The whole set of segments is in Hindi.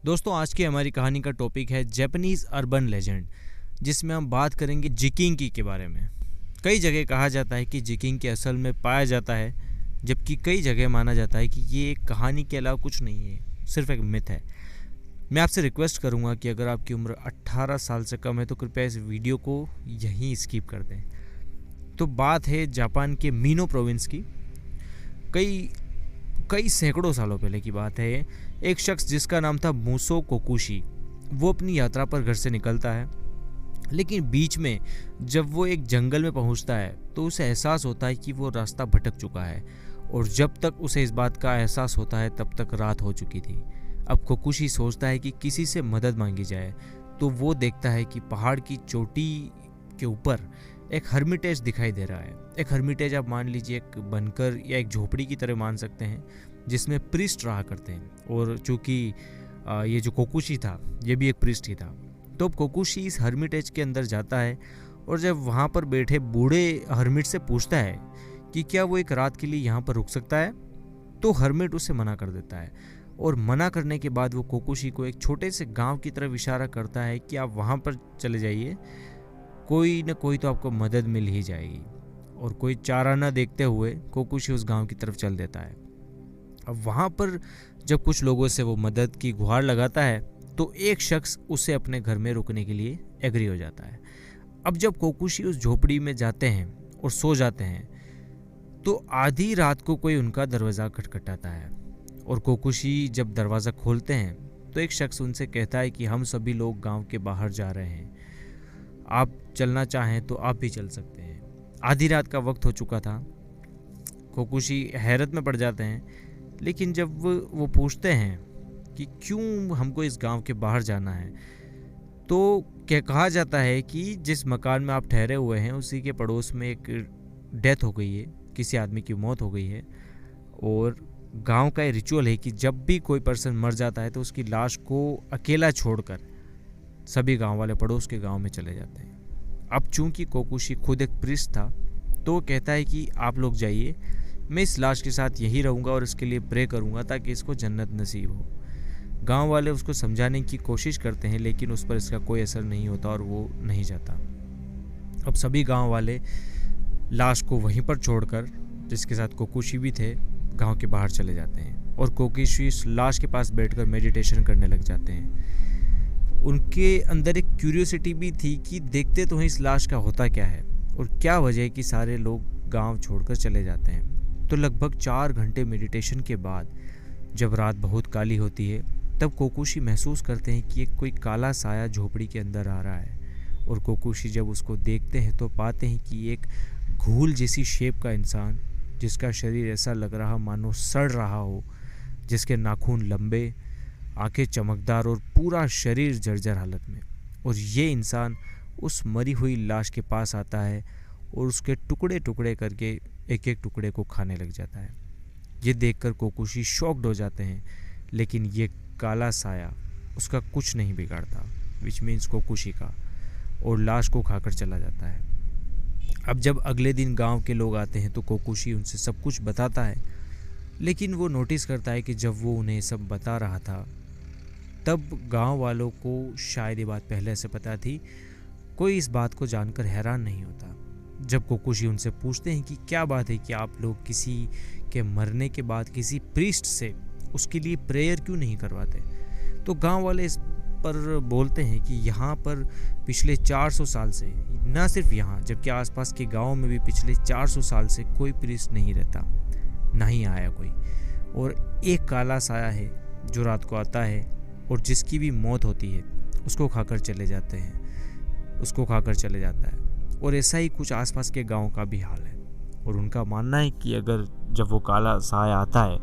दोस्तों, आज की हमारी कहानी का टॉपिक है जापानीज अर्बन लेजेंड, जिसमें हम बात करेंगे जिकिंकी के बारे में। कई जगह कहा जाता है कि जिकिंकी असल में पाया जाता है, जबकि कई जगह माना जाता है कि ये एक कहानी के अलावा कुछ नहीं है, सिर्फ एक मिथ है। मैं आपसे रिक्वेस्ट करूंगा कि अगर आपकी उम्र 18 साल से कम है तो कृपया इस वीडियो को यहीं स्किप कर दें। तो बात है जापान के मीनो प्रोविंस की। कई कई सैकड़ों सालों पहले की बात है ये। एक शख्स जिसका नाम था मूसो कोकुशी, वो अपनी यात्रा पर घर से निकलता है, लेकिन बीच में जब वो एक जंगल में पहुंचता है तो उसे एहसास होता है कि वो रास्ता भटक चुका है, और जब तक उसे इस बात का एहसास होता है तब तक रात हो चुकी थी। अब कोकुशी सोचता है कि किसी से मदद मांगी जाए, तो वो देखता है कि पहाड़ की चोटी के ऊपर एक हर्मिटेज दिखाई दे रहा है। एक हर्मिटेज आप मान लीजिए एक बनकर या एक झोपड़ी की तरह मान सकते हैं, जिसमें प्रीस्ट रहा करते हैं। और चूंकि ये जो कोकुशी था ये भी एक प्रीस्ट ही था, तो अब कोकुशी इस हर्मिटेज के अंदर जाता है, और जब वहाँ पर बैठे बूढ़े हर्मिट से पूछता है कि क्या वो एक रात के लिए यहाँ पर रुक सकता है, तो हर्मिट उसे मना कर देता है। और मना करने के बाद वो कोकुशी को एक छोटे से गांव की तरफ इशारा करता है कि आप वहाँ पर चले जाइए, कोई न कोई तो आपको मदद मिल ही जाएगी। और कोई चारा न देखते हुए कोकुशी उस गांव की तरफ चल देता है। अब वहाँ पर जब कुछ लोगों से वो मदद की गुहार लगाता है तो एक शख्स उसे अपने घर में रुकने के लिए एग्री हो जाता है। अब जब कोकुशी उस झोपड़ी में जाते हैं और सो जाते हैं तो आधी रात को कोई उनका दरवाज़ा खटखटाता है, और कोकुशी जब दरवाज़ा खोलते हैं तो एक शख्स उनसे कहता है कि हम सभी लोग गांव के बाहर जा रहे हैं, आप चलना चाहें तो आप भी चल सकते हैं। आधी रात का वक्त हो चुका था। कोकुशी हैरत में पड़ जाते हैं, लेकिन जब वो पूछते हैं कि क्यों हमको इस गांव के बाहर जाना है, तो क्या कहा जाता है कि जिस मकान में आप ठहरे हुए हैं उसी के पड़ोस में एक डेथ हो गई है, किसी आदमी की मौत हो गई है। और गांव का ये रिचुअल है कि जब भी कोई पर्सन मर जाता है तो उसकी लाश को अकेला छोड़कर सभी गांव वाले पड़ोस के गांव में चले जाते हैं। अब चूंकि कोकुशी खुद एक प्रीस्ट था, तो वो कहता है कि आप लोग जाइए, मैं इस लाश के साथ यही रहूँगा और इसके लिए प्रे करूँगा ताकि इसको जन्नत नसीब हो। गांव वाले उसको समझाने की कोशिश करते हैं, लेकिन उस पर इसका कोई असर नहीं होता और वो नहीं जाता। अब सभी गांव वाले लाश को वहीं पर छोड़कर, जिसके साथ कोकुशी भी थे, गांव के बाहर चले जाते हैं, और कोकुशी इस लाश के पास बैठकर मेडिटेशन करने लग जाते हैं। उनके अंदर एक क्यूरियोसिटी भी थी कि देखते तो हैं इस लाश का होता क्या है और क्या वजह है कि सारे लोग गांव छोड़कर चले जाते हैं। तो लगभग 4 घंटे मेडिटेशन के बाद जब रात बहुत काली होती है, तब कोकुशी महसूस करते हैं कि एक कोई काला साया झोपड़ी के अंदर आ रहा है। और कोकुशी जब उसको देखते हैं तो पाते हैं कि एक घूल जैसी शेप का इंसान, जिसका शरीर ऐसा लग रहा मानो सड़ रहा हो, जिसके नाखून लंबे, आंखें चमकदार और पूरा शरीर जर्जर हालत में। और ये इंसान उस मरी हुई लाश के पास आता है और उसके टुकड़े टुकड़े करके एक एक टुकड़े को खाने लग जाता है। ये देखकर कोकुशी शॉक्ड हो जाते हैं, लेकिन ये काला साया उसका कुछ नहीं बिगाड़ता, विच मीन्स कोकुशी का, और लाश को खाकर चला जाता है। अब जब अगले दिन गांव के लोग आते हैं तो कोकुशी उनसे सब कुछ बताता है, लेकिन वो नोटिस करता है कि जब वो उन्हें सब बता रहा था तब गांव वालों को शायद ये बात पहले से पता थी। कोई इस बात को जानकर हैरान नहीं होता। जब कोकुशी उनसे पूछते हैं कि क्या बात है कि आप लोग किसी के मरने के बाद किसी प्रीस्ट से उसके लिए प्रेयर क्यों नहीं करवाते, तो गांव वाले इस पर बोलते हैं कि यहाँ पर पिछले 400 साल से, ना सिर्फ यहाँ जबकि आसपास के गाँव में भी पिछले 400 साल से कोई प्रीस्ट नहीं रहता, ना ही आया कोई। और एक काला साया है जो रात को आता है और जिसकी भी मौत होती है उसको खाकर चले जाता है। और ऐसा ही कुछ आसपास के गांव का भी हाल है। और उनका मानना है कि अगर जब वो काला साया आता है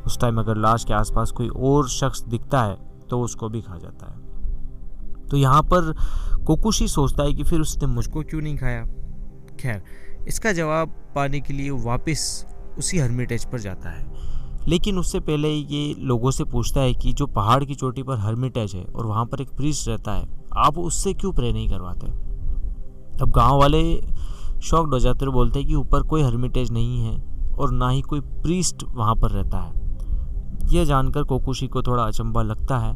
उस टाइम अगर लाश के आसपास कोई और शख्स दिखता है तो उसको भी खा जाता है। तो यहाँ पर कोकुशी सोचता है कि फिर उसने मुझको क्यों नहीं खाया। खैर, इसका जवाब पाने के लिए वापस उसी हर्मिटेज पर जाता है, लेकिन उससे पहले ये लोगों से पूछता है कि जो पहाड़ की चोटी पर हर्मिटेज है और वहाँ पर एक प्रीस्ट रहता है, आप उससे क्यों प्रे नहीं करवाते। अब गांव वाले शॉक्ड हो जाते और बोलते हैं कि ऊपर कोई हर्मिटेज नहीं है और ना ही कोई प्रीस्ट वहाँ पर रहता है। यह जानकर कोकुशी को थोड़ा अचंभा लगता है,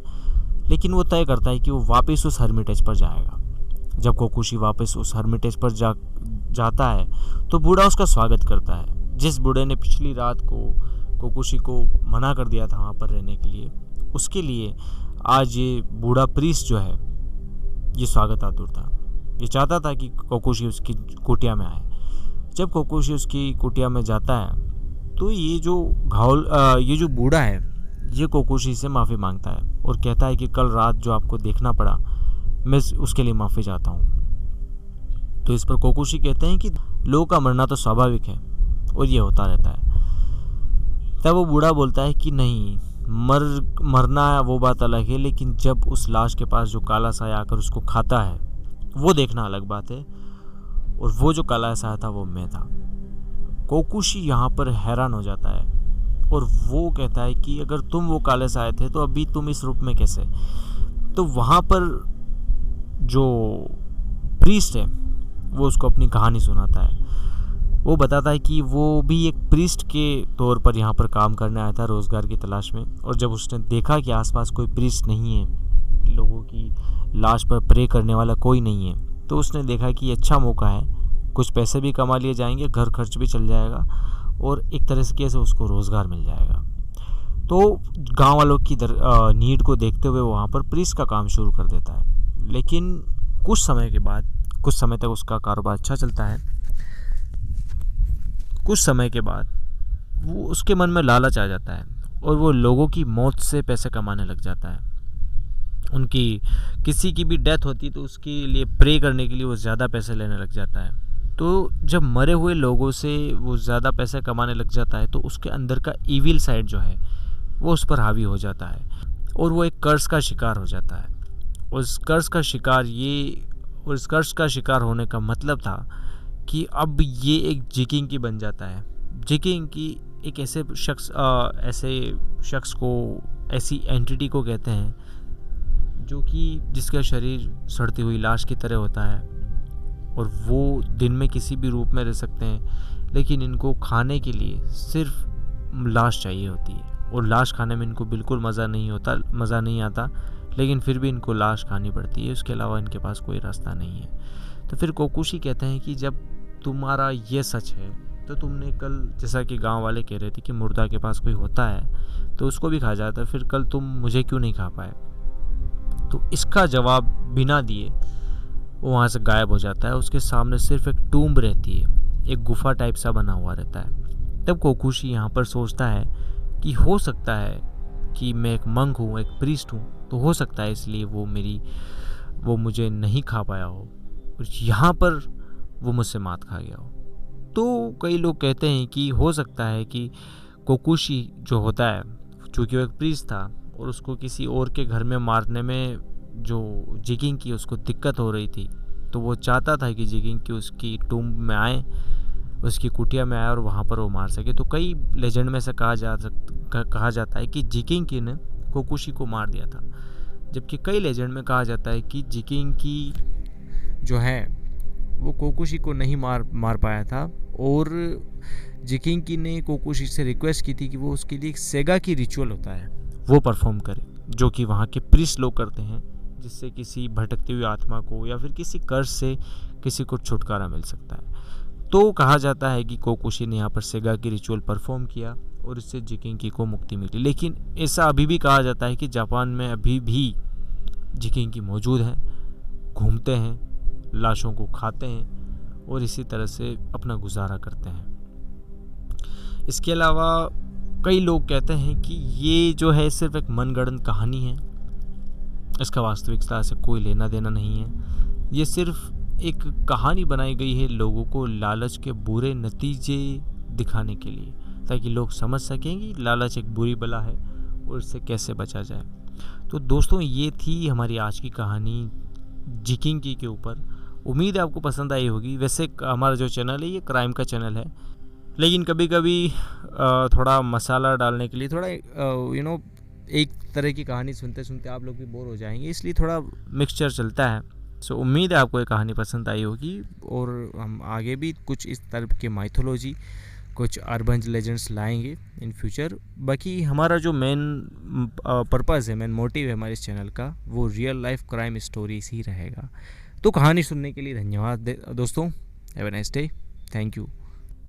लेकिन वो तय करता है कि वो वापस उस हर्मिटेज पर जाएगा। जब कोकुशी वापस उस हर्मिटेज पर जाता है तो बूढ़ा उसका स्वागत करता है। जिस बूढ़े ने पिछली रात को कोकुशी को मना कर दिया था वहाँ पर रहने के लिए, उसके लिए आज ये बूढ़ा प्रीस्ट जो है ये स्वागत आतुर था। ये चाहता था कि कोकुशी उसकी कुटिया में आए। जब कोकुशी उसकी कुटिया में जाता है तो ये जो बूढ़ा है ये कोकुशी से माफ़ी मांगता है और कहता है कि कल रात जो आपको देखना पड़ा, मैं उसके लिए माफ़ी चाहता हूँ। तो इस पर कोकुशी कहते हैं कि लोगों का मरना तो स्वाभाविक है और ये होता रहता है। तब वो बूढ़ा बोलता है कि नहीं, मरना वो बात अलग है, लेकिन जब उस लाश के पास जो काला साया आकर उसको खाता है वो देखना अलग बात है। और वो जो काला साया था वो मैं था। कोकुशी यहाँ पर हैरान हो जाता है और वो कहता है कि अगर तुम वो काले साए थे तो अभी तुम इस रूप में कैसे। तो वहाँ पर जो प्रीस्ट है वो उसको अपनी कहानी सुनाता है। वो बताता है कि वो भी एक प्रीस्ट के तौर पर यहाँ पर काम करने आया था रोज़गार की तलाश में, और जब उसने देखा कि आसपास कोई प्रीस्ट नहीं है, लोगों की लाश पर प्रे करने वाला कोई नहीं है, तो उसने देखा कि अच्छा मौका है, कुछ पैसे भी कमा लिए जाएंगे, घर खर्च भी चल जाएगा और एक तरह से उसको रोज़गार मिल जाएगा। तो गांव वालों की नीड को देखते हुए वहाँ पर प्रीस्ट का काम शुरू कर देता है। लेकिन कुछ समय तक उसका कारोबार अच्छा चलता है। कुछ समय के बाद वो उसके मन में लालच आ जाता है और वो लोगों की मौत से पैसे कमाने लग जाता है। उनकी किसी की भी डेथ होती तो उसके लिए प्रे करने के लिए वो ज़्यादा पैसे लेने लग जाता है। तो जब मरे हुए लोगों से वो ज़्यादा पैसे कमाने लग जाता है तो उसके अंदर का ईविल साइड जो है वो उस पर हावी हो जाता है और वो एक कर्ज का शिकार हो जाता है। उस कर्ज का शिकार होने का मतलब था कि अब ये एक जिकिंग की बन जाता है। जिकिंग की एक ऐसे शख्स को, ऐसी एंटिटी को कहते हैं जो कि जिसका शरीर सड़ती हुई लाश की तरह होता है और वो दिन में किसी भी रूप में रह सकते हैं, लेकिन इनको खाने के लिए सिर्फ लाश चाहिए होती है और लाश खाने में इनको बिल्कुल मज़ा नहीं आता, लेकिन फिर भी इनको लाश खानी पड़ती है, उसके अलावा इनके पास कोई रास्ता नहीं है। तो फिर कोकुशी कहते हैं कि जब तुम्हारा ये सच है तो तुमने कल, जैसा कि गांव वाले कह रहे थे कि मुर्दा के पास कोई होता है तो उसको भी खा जाता है, फिर कल तुम मुझे क्यों नहीं खा पाए। तो इसका जवाब बिना दिए वो वहाँ से गायब हो जाता है। उसके सामने सिर्फ एक टूम्ब रहती है, एक गुफा टाइप सा बना हुआ रहता है। तब कोकुशी यहाँ पर सोचता है कि हो सकता है कि मैं एक मंक हूँ, एक प्रीस्ट हूँ, तो हो सकता है इसलिए वो मुझे नहीं खा पाया हो और यहाँ पर वो मुझसे मात खा गया हो। तो कई लोग कहते हैं कि हो सकता है कि कोकुशी जो होता है, चूँकि वो एक प्रीस्ट था और उसको किसी और के घर में मारने में जो जिकिंग की उसको दिक्कत हो रही थी, तो वो चाहता था कि जिकिंग की उसकी टूम्ब में आए, उसकी कुटिया में आए और वहाँ पर वो मार सके। तो कई लेजेंड में से कहा जाता है कि जिकिंग की ने कोकुशी को मार दिया था, जबकि कई लेजेंड में कहा जाता है कि जिकिंग की जो है वो कोकुशी को नहीं मार पाया था और जिकिंग की ने कोकुशी से रिक्वेस्ट की थी कि वो उसके लिए एक सेगा की रिचुअल होता है वो परफॉर्म करे, जो कि वहाँ के प्रीस्ट लोग करते हैं, जिससे किसी भटकती हुई आत्मा को या फिर किसी कर्ज से किसी को छुटकारा मिल सकता है। तो कहा जाता है कि कोकुशी ने यहाँ पर सेगा की रिचुअल परफॉर्म किया और इससे जिकिंग को मुक्ति मिली। लेकिन ऐसा अभी भी कहा जाता है कि जापान में अभी भी जिकिंग मौजूद हैं, घूमते हैं, लाशों को खाते हैं और इसी तरह से अपना गुजारा करते हैं। इसके अलावा कई लोग कहते हैं कि ये जो है सिर्फ एक मनगढ़ंत कहानी है, इसका वास्तविकता से कोई लेना देना नहीं है। ये सिर्फ एक कहानी बनाई गई है लोगों को लालच के बुरे नतीजे दिखाने के लिए, ताकि लोग समझ सकें कि लालच एक बुरी बला है और इससे कैसे बचा जाए। तो दोस्तों, ये थी हमारी आज की कहानी जिकिंग के ऊपर। उम्मीद है आपको पसंद आई होगी। वैसे हमारा जो चैनल है ये क्राइम का चैनल है, लेकिन कभी कभी थोड़ा मसाला डालने के लिए थोड़ा एक तरह की कहानी सुनते सुनते आप लोग भी बोर हो जाएंगे, इसलिए थोड़ा मिक्सचर चलता है। सो उम्मीद है आपको ये कहानी पसंद आई होगी और हम आगे भी कुछ इस तरह के माइथोलॉजी कुछ अर्बन लेजेंड्स लाएंगे इन फ्यूचर। बाकी हमारा जो मेन पर्पज़ है, मेन मोटिव है हमारे इस चैनल का, वो रियल लाइफ क्राइम स्टोरीज ही रहेगा। तो कहानी सुनने के लिए धन्यवाद दोस्तों। Have a nice day. Thank you.